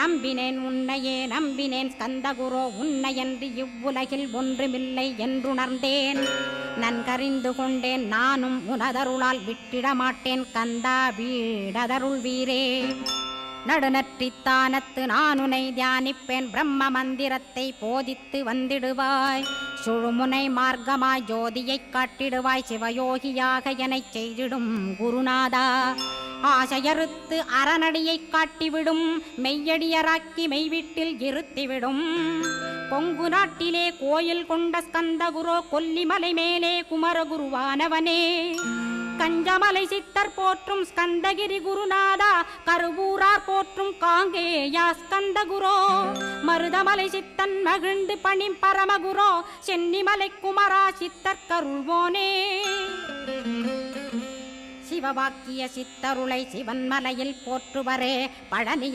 நம்பினேன் உன்னையே நம்பினேன் ஸ்கந்தகுரோ உன்னையன்றி இவ்வுலகில் ஒன்றுமில்லை என்றுணர்ந்தேன். நன்கறிந்து கொண்டேன் நானும் உனதருளால் விட்டிட மாட்டேன் கந்தா வீடதருள் வீரே. நடுநற்றித்தானத்து நானுனை தியானிப்பேன் பிரம்ம மந்திரத்தை போதித்து வந்திடுவாய். சுழுமுனை மார்க்கமாய் ஜோதியைக் காட்டிடுவாய் சிவயோகியாக எனச் செய்திடும் குருநாதா. ஆசையறுத்து அறநடியைக் காட்டிவிடும் மெய்யடியராக்கி மெய்வீட்டில் இருத்திவிடும். கொங்கு நாட்டிலே கோயில் கொண்ட ஸ்கந்தகுரோ கொல்லிமலை மேலே குமரகுருவானவனே. கஞ்சமலை சித்தர் போற்றும் ஸ்கந்தகிரி குருநாதா கருவூரார் போற்றும் காங்கேயா ஸ்கந்தகுரோ. மருதமலை சித்தன் மகிழ்ந்து பணிம் பரமகுரோ சென்னிமலை குமரா சித்தர் கருள்வோனே. சிவவாக்கிய சித்தருளை சிவன்மலையில் போற்றுவரே பழனி